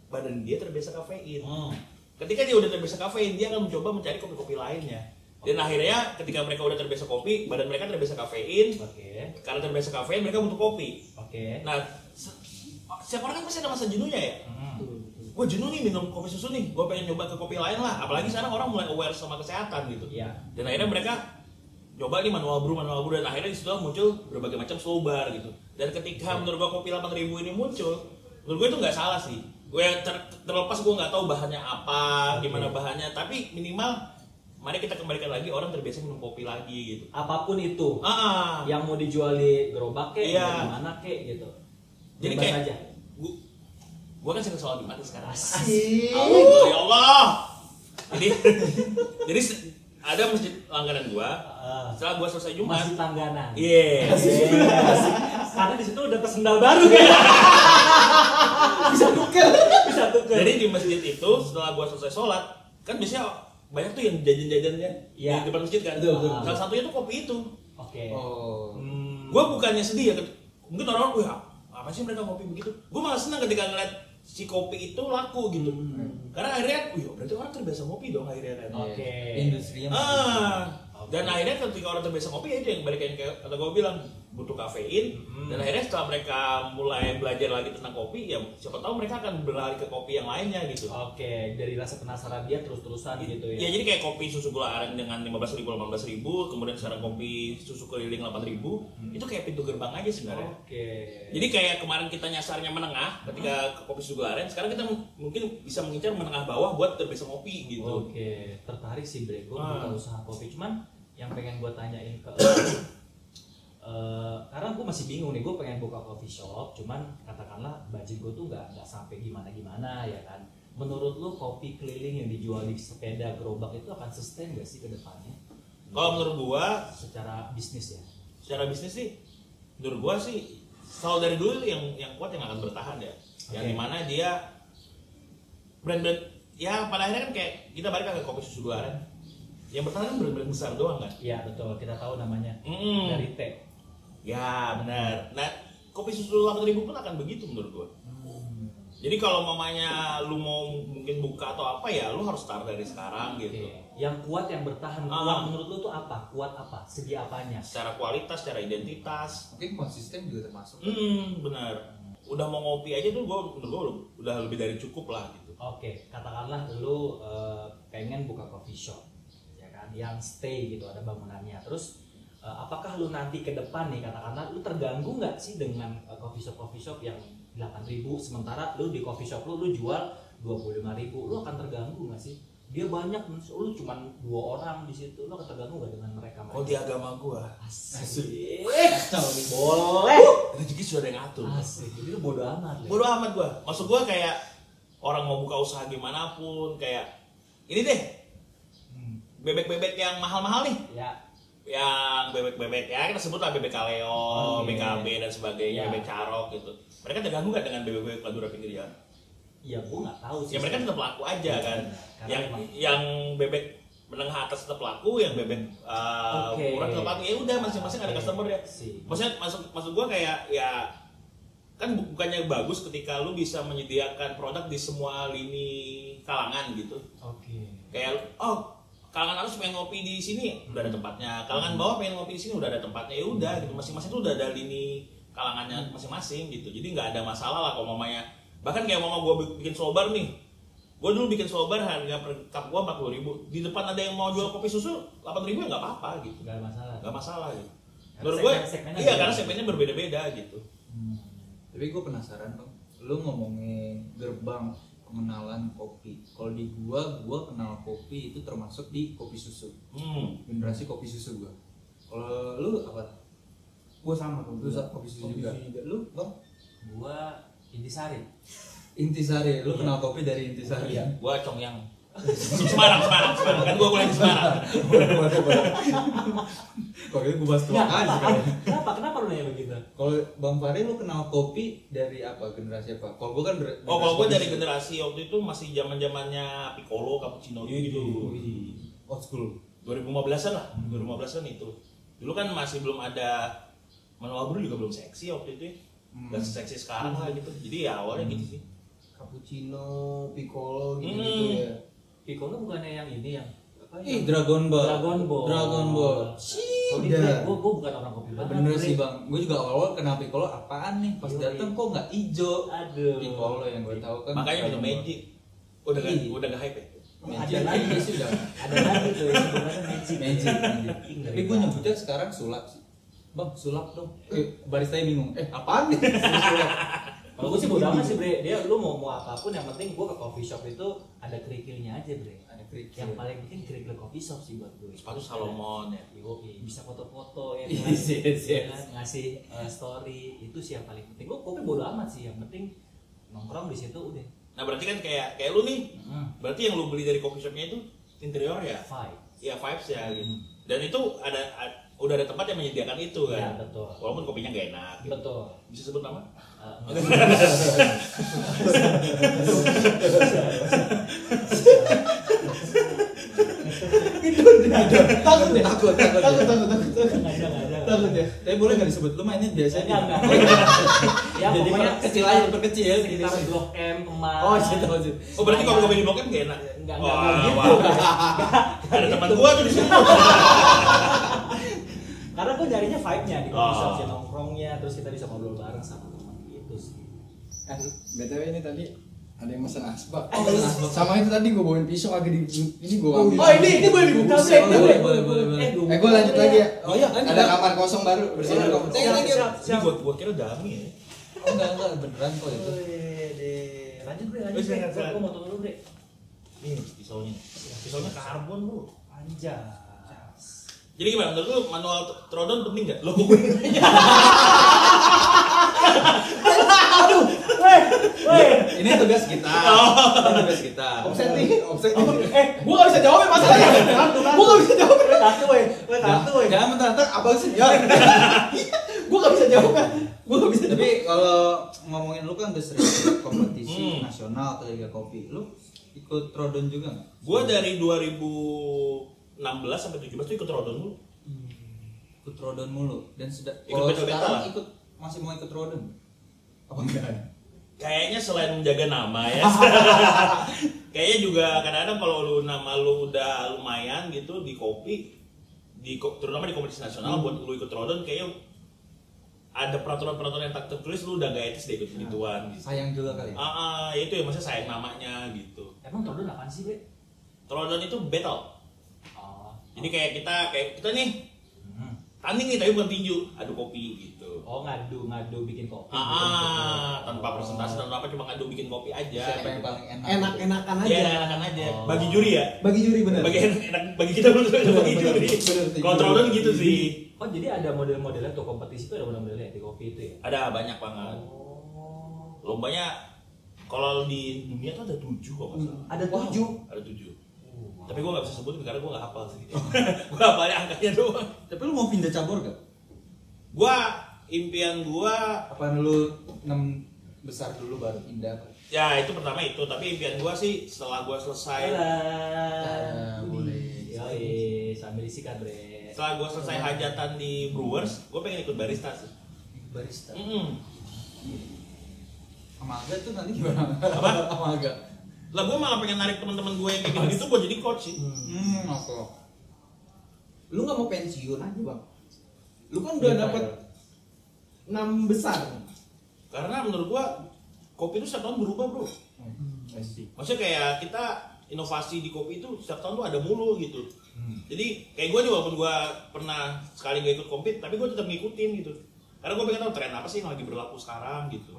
badan dia terbiasa kafein. Hmm. Ketika dia udah terbiasa kafein, dia akan mencoba mencari kopi-kopi lainnya. Dan akhirnya ketika mereka udah terbiasa kopi, badan mereka terbiasa kafein. Oke. Karena terbiasa kafein, mereka butuh kopi. Oke. Nah, setiap orang kan pasti ada masa jenuhnya ya. Gue jenuh nih minum kopi susu nih, gue pengen nyoba ke kopi lain lah. Apalagi sekarang orang mulai aware sama kesehatan gitu. Iya. Dan akhirnya mereka coba nih manual brew dan akhirnya di situ muncul berbagai macam slow bar gitu. Dan ketika menurut gue kopi 8.000 ini muncul, menurut gue itu nggak salah sih. Gue yang terlepas gue nggak tahu bahannya apa, gimana bahannya, tapi minimal mari kita kembalikan lagi orang terbiasa minum kopi lagi gitu. Apapun itu. Ah, Yang mau dijual di gerobak kek, Iya. di mana kek gitu. jadi Bebas kayak aja. gue kan sering sholat Jumat sekarang. Asik. Ya Allah. Jadi ada masjid langganan gua. Setelah gua selesai Jumat, Masih langganan. iya. Asik. Karena di situ udah sendal baru kan. Bisa tuker. Jadi di masjid itu setelah gua selesai sholat, kan biasanya banyak tuh yang jajan-jajannya Iya. di depan masjid kan. Betul. Salah satunya tuh kopi itu. Oke. Oh. Gua bukannya sedih ya, mungkin orang-orang, wah apa sih mereka kopi begitu? Gua malah senang ketika ngeliat si kopi itu laku gitu. Karena akhirnya, wih berarti orang terbiasa ngopi dong akhirnya kan. Oke. Industrinya Dan akhirnya ketika orang terbiasa kopi ya itu yang balik kayak kata gue bilang butuh kafein. Dan akhirnya setelah mereka mulai belajar lagi tentang kopi, ya siapa tahu mereka akan berlari ke kopi yang lainnya gitu. Oke, dari rasa penasaran dia terus-terusan gitu ya. Ya jadi kayak kopi susu gula aren dengan 15.000 18.000, kemudian sekarang kopi susu keliling 8.000, itu kayak pintu gerbang aja sebenarnya. Oke. Jadi kayak kemarin kita nyasarnya menengah ketika ke kopi susu gula aren, sekarang kita mungkin bisa mengincar menengah bawah buat terbiasa ngopi gitu. Oke, tertarik sih Bre, gue buka usaha kopi. Cuman yang pengen gue tanyain ke karena gue masih bingung nih, gue pengen buka coffee shop, cuman katakanlah budget gue tuh nggak sampai gimana ya kan. Menurut lu kopi keliling yang dijual di sepeda gerobak itu akan sustain gak sih ke depannya? Kalau menurut gua Secara bisnis ya? secara bisnis sih, menurut gua sih selalu dari dulu yang kuat yang akan bertahan ya. Yang Oke. dimana dia brand-brand ya pada akhirnya kan kayak kita balik ke kopi susu gula aren. Yang bertahan kan brand-brand besar doang kan. Iya betul, kita tahu namanya dari teh. Ya benar. Nah kopi susu 8.000 pun akan begitu menurut gua. Jadi kalau mamanya lu mau mungkin buka atau apa ya, lu harus start dari sekarang gitu. Oke. Yang kuat yang bertahan, kuat menurut lu tuh apa? Kuat apa? Segi apanya? Secara kualitas, secara identitas. mungkin konsisten juga termasuk. Benar. udah mau ngopi aja tuh menurut gue udah lebih dari cukup lah gitu. Oke, katakanlah lu pengen buka coffee shop, ya kan, yang stay gitu, ada bangunannya. Terus apakah lu nanti ke depan nih, katakanlah lu terganggu nggak sih dengan coffee shop yang 8.000, sementara lu di coffee shop lu jual 25.000, lu akan terganggu nggak sih? Dia banyak, lu cuma 2 orang di situ, lu akan terganggu nggak dengan mereka? Oh di agama gua Asik. Kacau nih. Boleh. rezeki sudah ada yang ngatur. Asik. Jadi lu bodo amat. Le. Bodo amat gua. Maksud gua kayak orang mau buka usaha gimana pun, kayak ini deh bebek-bebek yang mahal-mahal nih. Ya. Yang bebek-bebek ya kita sebutlah bebek kaleo, Oke. BKB dan sebagainya, Ya. bebek carok gitu. Mereka terganggu nggak dengan bebek-bebek Madura pinggir jalan? Ya gua nggak tahu sih. Ya mereka tetap laku aja kan. Karena Yang bebek menengah atas tetap laku, yang bebek murah tetap laku. Ya udah masing-masing ada customer ya. Maksudnya maksud gua kayak ya kan bukannya bagus ketika lu bisa menyediakan produk di semua lini kalangan gitu. Oke. Kayak kalangan atas pengen ngopi di sini udah ada tempatnya, kalangan bawah pengen ngopi di sini udah ada tempatnya, ya udah gitu, masing-masing tuh udah ada lini kalangannya masing-masing gitu, jadi nggak ada masalah lah kalau mamanya. Bahkan kayak mama gue bikin slobar nih, gue dulu bikin slobar harga per cup gue 40.000, di depan ada yang mau jual kopi susu 8.000 ya nggak apa-apa gitu, nggak masalah gitu. Menurut gue iya karena segmennya berbeda-beda gitu. Tapi gue penasaran bang, lu ngomongin gerbang pengenalan kopi. Kalau di gua kenal kopi itu termasuk di kopi susu. Generasi kopi susu gua. Kalau lu apa? Gua sama tuh. Lu kopi susu juga. Lu bang? Gua Intisari. Intisari. Lu kenal kopi dari Intisari? Iya. Gue Congyang. Semarang kan gue kuliah di Semarang. Kok itu gua bahas tua aja sekarang. Kenapa lu nanya begitu? Kalau Bang Fahri lu kenal kopi dari apa? Generasi apa? Kalau gua kan Kalau gue dari generasi waktu itu masih zaman-zamannya Piccolo, Cappuccino gitu. old school. 2015-an lah, 2015-an itu. Dulu kan masih belum ada manual brew, juga belum seksi waktu itu ya. Gak seksi sekarang lah gitu. Jadi ya awalnya gitu sih. Cappuccino, Piccolo gitu, Hmm. ya. Piccolo bukannya yang ini yang apa ya? Dragon Ball. Dragon Ball. Cih, Gue bukan orang kopi banget. bener Bre. sih bang, gue juga awal kenal Piccolo apaan nih, pas Yoi. dateng kok nggak ijo. Aduh. Piccolo yang gue tahu kan. Makanya minum Magic. Udah gak hype ya? Magic Ada lagi sih udah. Ada lagi tuh yang sebenarnya magic. Magic. Ih, Tapi gue nyebutnya sekarang sulap sih. Bang, sulap dong. Baristanya bingung. Apaan nih? Sulap. Kalau gue sih bodo amat sih bre, dia lu mau apapun yang penting gue ke coffee shop itu ada kerikilnya aja bre. Ada kerikil. Yang paling penting kerikil coffee shop sih buat gue. Sepatu Salomon ya. Yoi, bisa foto-foto ya Yes, yes, ya yes. kan? Ngasih story itu sih yang paling penting. Gue kopi bodo amat sih, yang penting nongkrong di situ udah. Nah berarti kan kayak lu nih, berarti yang lu beli dari coffee shopnya itu interior ya? Five. Ya vibes ya gitu. Dan itu udah ada tempat yang menyediakan itu Ya kan? betul. Walaupun kopinya gak enak gitu. Betul. Bisa sebut nama? Takut. Takut Ya. Tapi boleh nggak disebut? Lu mainnya biasanya. Enggak. Ya Jadi pokoknya kecil aja, perkecil sekitar Blok M Kemang. Oh, situ. Oh berarti kalau kopi di Blok M gak enak? Enggak Wah, gitu. wah. Ada teman gua tuh di situ. Karena gue nyarinya vibe-nya di coffee shop Oh. sih, nongkrongnya, terus kita bisa ngobrol bareng sama teman gitu sih. BTW ini tadi ada yang mesen asbak. Oh, mesen asbak. Sama itu tadi gue bawain pisau agak di ini gue ambil. Oh ini boleh dibuka Boleh, Bre? boleh. Gue lanjut lagi ya. Oh iya, lanjut. Ada kamar kosong baru bersih. Ini gua kira dami ya. Oh enggak beneran kok itu. Lanjut bre, Oh, silakan, silakan. Gue mau tunggu dulu bre. Ini pisaunya. Pisaunya karbon bro. Anjas. Jadi gimana menurut lu manual trodon penting nggak? Lo Ini tugas kita. Ini tugas kita. Offset. Gua nggak bisa jawab ya masalahnya. Gua nggak bisa jawab. Jangan mentang-mentang apa sih? Gua nggak bisa jawab kan. Gua nggak bisa jawab. Tapi kalau ngomongin lu kan udah sering ikut kompetisi nasional atau liga kopi, lu ikut trodon juga nggak? Gua dari 2016 sampai 17 tuh ikut trodon dulu. Ikut trodon mulu dan Ikut kalau beta-beta sekarang lah. ikut masih mau ikut trodon? Apa enggak? Kayaknya selain menjaga nama ya. Kayaknya juga kadang-kadang kalau nama lu udah lumayan gitu di kopi, terutama di kompetisi nasional buat lu ikut trodon kayaknya ada peraturan-peraturan yang tak tertulis lu udah gak etis deh ikut gituan gitu. Sayang juga kali. Itu ya maksudnya sayang namanya gitu. Emang Trodon apaan sih, Bre? Throwdown itu battle. Oh. Jadi kayak kita nih Hmm. tanding nih tapi bukan tinju, adu kopi gitu. Oh, ngadu bikin kopi. Tanpa presentasi dan apa cuma ngadu bikin kopi aja. Siapa yang paling enak? Enak-enakan aja. Iya, enakan aja. Oh. Bagi juri ya. Bagi juri bener. Bagi enak bagi kita belum bagi juri. Kalau Throwdown gitu sih. Oh, jadi ada model-modelnya tuh kompetisi itu ada model-modelnya di kopi itu ya? Ada banyak banget. Oh. Lombanya kalau di dunia tuh ada 7 kok nggak salah. Ada 7. Ada 7. Tapi gue nggak bisa sebutin karena gue nggak hafal sih. Gue hafalnya angkanya doang. Tapi lu mau pindah cabur gak? Impian gue Apa lu 6 besar dulu baru pindah? ya itu pertama itu. Tapi impian gue sih setelah gue selesai Boleh. Yoi, sambil disikat, Bre. setelah gue selesai hajatan di Brewers, gue pengen ikut barista sih. Barista. Amaga tuh nanti gimana? Apa? Amaga. Lah gue malah pengen narik teman-teman gue yang kayak gitu buat jadi coach sih. Oke. Lu nggak mau pensiun aja bang? Lu kan udah dapet 6 besar. Karena menurut gue kopi itu setiap tahun berubah bro. Maksudnya kayak kita inovasi di kopi itu setiap tahun tuh ada mulu gitu. Jadi kayak gue juga walaupun gue pernah sekali gak ikut kompet, tapi gue tetap ngikutin gitu. Karena gue pengen tahu tren apa sih yang lagi berlaku sekarang gitu.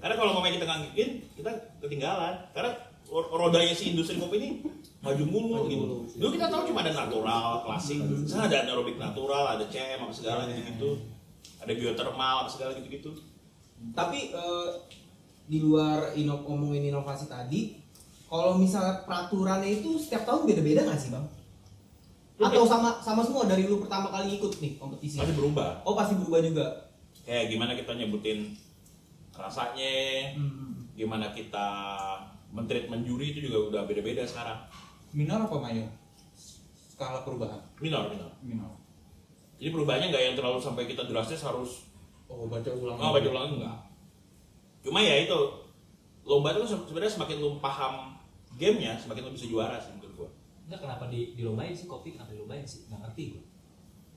Karena kalau ngomongin kita nggak ngikutin, kita ketinggalan. Karena rodanya si industri kopi ini maju mulu gitu. Dulu kita tahu cuma ada natural, klasik. Sekarang ada anaerobik natural, ada CM apa segala gitu-gitu. Ada geothermal apa segala gitu-gitu. Tapi di luar ngomongin inovasi tadi, kalau misalnya peraturannya itu setiap tahun beda-beda nggak sih bang? Atau sama semua dari lu pertama kali ikut nih kompetisi? Pasti berubah. Oh pasti berubah juga. Kayak gimana kita nyebutin rasanya, gimana kita men-treatment juri itu juga udah beda-beda sekarang. Minor apa mayor? Skala perubahan. Minor. Jadi perubahannya nggak yang terlalu sampai kita drastis harus Baca ulang. baca ulang enggak. Cuma ya itu lomba itu sebenarnya semakin lu paham gamenya, semakin lu bisa juara sih menurut gua. Enggak, kenapa dilombain sih kopi? Kenapa dilombain sih? Nggak ngerti gue.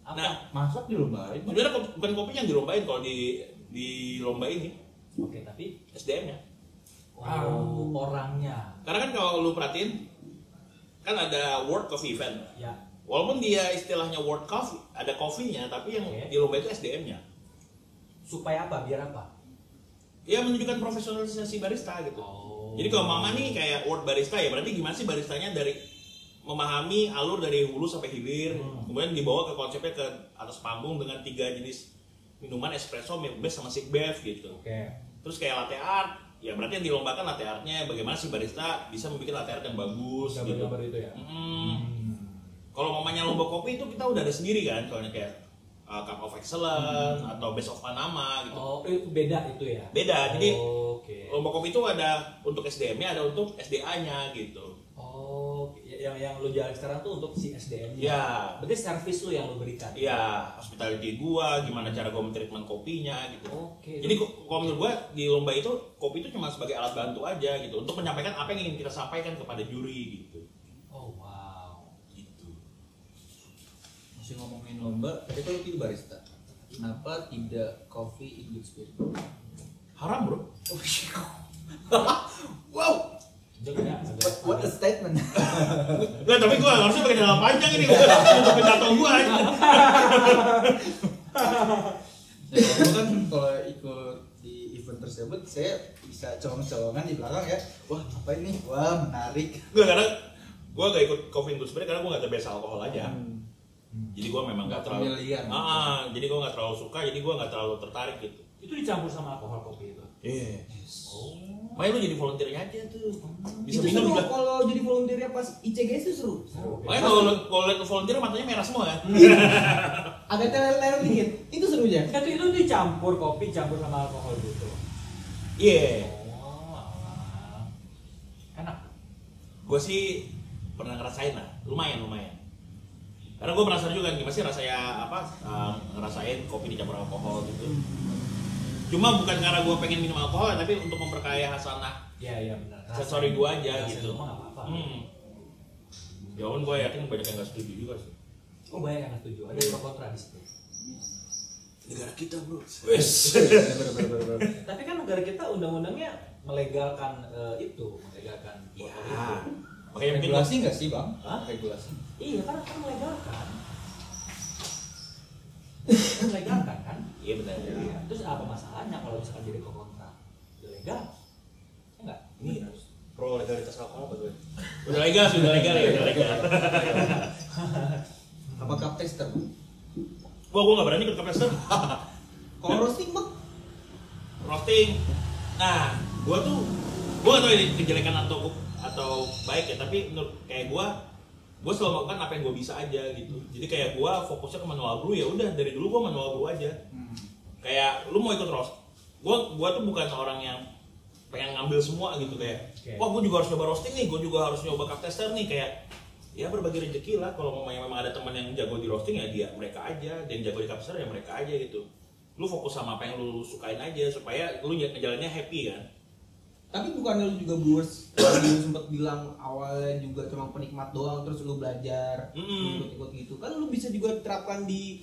Apa? Nah, Masak dilombain. sebenarnya bukan kopinya yang dilombain kalau di lomba ini, Oke, tapi SDM-nya. orangnya. Karena kan kalau lu perhatiin kan ada World Coffee Event. Ya. Walaupun dia istilahnya World Coffee, ada coffee-nya, tapi yang Oke. di lomba itu SDM-nya. Supaya apa? Biar apa? Ya menunjukkan profesionalisasi barista gitu. Oh. Jadi kalau mama nih kayak World Barista ya berarti gimana sih baristanya dari memahami alur dari hulu sampai hilir, kemudian dibawa ke konsepnya ke atas panggung dengan 3 jenis minuman espresso, milk base sama sick bev gitu. Oke. Terus kayak latte art, ya berarti yang dilombakan latte artnya bagaimana sih barista bisa membuat latte art yang bagus gitu. Gambar-gambar itu ya. Kalau mamanya lomba kopi itu kita udah ada sendiri kan, soalnya kayak Cup of Excellence atau Best of Panama gitu. Oh, itu beda itu ya. Beda, jadi Oke. lomba kopi itu ada untuk SDM-nya, ada untuk SDA-nya gitu. Oh, yang lu jalan sekarang tuh untuk si SDM-nya. Ya. Berarti servis lu yang lu berikan. Iya, hospitality gua, gimana cara gua men-treatment kopinya gitu. Oke. Jadi kalau menurut gua di lomba itu kopi itu cuma sebagai alat bantu aja gitu untuk menyampaikan apa yang ingin kita sampaikan kepada juri gitu. Oh, wow. Gitu. Masih ngomongin lomba, tadi kalau pilih barista, kenapa tidak coffee in good spirit? Haram, Bro. Wow, Jangan ya. what a statement. Nggak, tapi gua harusnya pakai dalam panjang ini gua untuk jatuh gua aja. Ya, kalau kan kalau ikut di event tersebut, saya bisa colong-colongan di belakang ya. Wah, apa ini? Wah, menarik. Nggak, karena gua gak ikut coffee industry karena gua gak terbiasa alkohol aja. Jadi gua memang gak terlalu familiar. jadi gua gak terlalu suka, jadi gua gak terlalu tertarik gitu. Itu dicampur sama alkohol kopi itu. Iya. Oh. Makanya lu jadi volunteernya aja tuh. Bisa Itu minum seru juga. kalau jadi volunteernya pas ICGS itu seru. Makanya kalau lihat volunteer matanya merah semua kan. Agak terleleh dikit. Itu seru aja. Kan itu dicampur kopi campur sama alkohol gitu. Iya. Oh, alah. Enak. Gue sih pernah ngerasain lah, lumayan. Karena gue penasaran juga gimana sih rasanya ngerasain kopi dicampur alkohol gitu. Cuma bukan karena gue pengen minum alkohol, tapi untuk memperkaya hasanah Iya benar. sensori gue aja Rasain gitu. rumah nggak apa-apa. Ya walaupun gue yakin banyak yang nggak setuju juga sih. Oh, banyak yang setuju. Ada pro kontra di situ. negara kita bro. Bener. Tapi kan negara kita undang-undangnya melegalkan melegalkan Ya. foto itu. Makanya mungkin Regulasi nggak sih bang? Hah? Regulasi. Iya kan melegalkan. Melegalkan kan? iya benar. Iya. Terus apa masalahnya kalau misalkan jadi kontra ilegal? Ya enggak? Ini Pro legalitas alkohol apa gue? udah legal ya, udah legal. Apa cup tester? Wah, gue nggak berani ikut kapester. Kalau roasting bang? Roasting. Nah, gue nggak tahu ini kejelekan atau baik ya, tapi menurut kayak gue selalu melakukan apa yang gue bisa aja gitu. Jadi kayak gue fokusnya ke manual brew, ya udah dari dulu gue manual brew aja. Kayak lu mau ikut roast, gue tuh bukan orang yang pengen ngambil semua gitu kayak, wah gue juga harus nyoba roasting nih, gue juga harus nyoba cup tester nih, kayak ya berbagi rezeki lah. Kalau memang ada teman yang jago di roasting ya mereka aja, dan jago di cup tester ya mereka aja gitu. Lu fokus sama apa yang lu sukain aja supaya lu ngejalannya happy kan. Tapi bukannya lu juga brewers tadi lu sempet bilang awalnya juga cuma penikmat doang terus lu belajar ikut-ikut gitu kan lu bisa juga terapkan di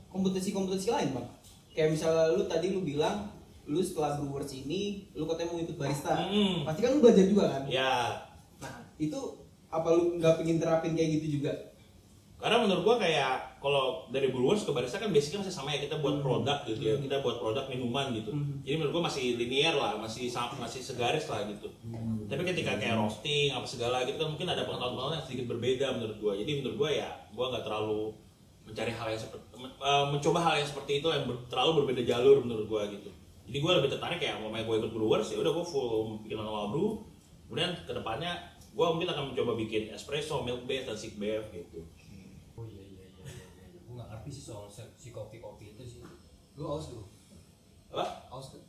kompetisi-kompetisi lain bang. Kayak misalnya lu tadi lu bilang lu setelah brewers ini lu katanya mau ikut barista, pasti kan lu belajar juga kan? Ya, Nah itu apa lu nggak pengen terapin kayak gitu juga? karena menurut gua kayak kalau dari brewers ke barista kan basicnya masih sama ya, kita buat produk gitu ya, kita buat produk minuman gitu. Jadi menurut gua masih linear lah, masih segaris lah gitu. Tapi ketika kayak roasting apa segala gitu kan mungkin ada pengetahuan yang sedikit berbeda menurut gua. Jadi menurut gua ya gua nggak terlalu mencari hal yang mencoba hal yang seperti itu yang terlalu berbeda jalur menurut gua gitu. Jadi gue lebih tertarik kayak mau gue ikut brewers ya udah gue full bikin manual brew. Kemudian kedepannya gue mungkin akan mencoba bikin espresso, milk based dan sick bev gitu. Oh iya. Gue nggak ngerti sih soal si kopi itu sih. Lu aus lu? Apa? Aus kan?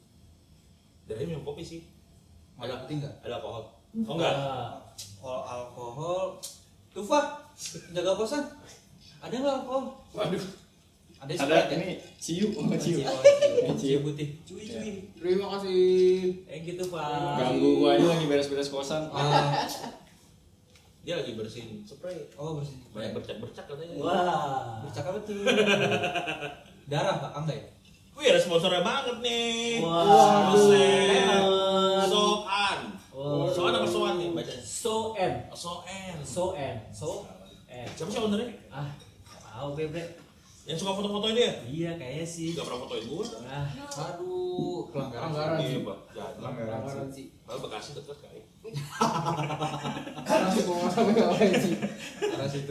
Dari minum kopi sih. Ada putih nggak? Ada alkohol. Oh enggak. Kalau alkohol, Tufa, jaga kosan. Ada nggak alkohol? Waduh. Ada Ada Sprite ya? ini ciu, oh ciu. Ciu putih. Cuy. Terima kasih. Gitu Pak. Ganggu gua aja lagi beres-beres kosan. Dia lagi bersihin spray. Oh bersih. Banyak bercak katanya. Wah. Bercakap betul. Darah pak, enggak ya? Wih ada sponsornya banget nih. Wah. Sosen. Soan. Oh. Soan apa soan nih bacanya? Soen. Soen. Siapa sih ownernya? Ah, tahu bre. Yang suka foto-fotoin dia? Iya kayaknya sih. Gak pernah fotoin gua. Ah, Aduh, pelanggaran. Iya, Pak. Jangan. Pelanggaran sih. Padahal Bekasi dekat kali. Langsung mau sampai ngapain sih? Arah situ.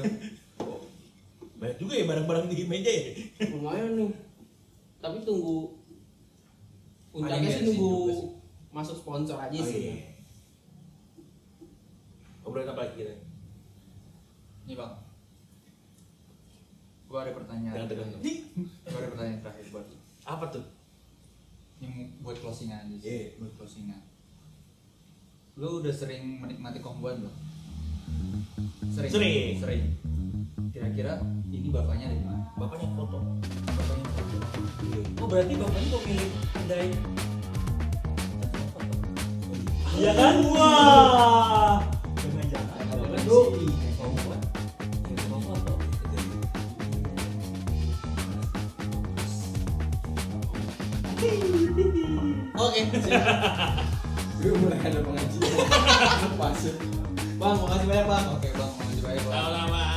Banyak juga ya barang-barang di meja ya. Lumayan nih. Tapi tunggu puncaknya Ada sih bensin nunggu juga sih. masuk sponsor aja Oh, sih. iya. Ngobrolin apa lagi kita? Nih bang, gua ada pertanyaan. Jangan tegang dong. Gua ada pertanyaan terakhir buat lu. Apa tuh? Ini buat closingan aja sih. Iya. Buat closingan. Lu udah sering menikmati kombuan belum? Sering. Kira-kira ini bapaknya dari mana? Bapaknya foto. Bapaknya oh berarti bapaknya pemilik kedai. Iya kan? Wah. Jangan-jangan bapaknya doi. Kombuan. Foto. Oke. Gue mulai ada pengajian. Pas. Bang, makasih banyak bang. Oke bang, makasih banyak bang. Sama-sama.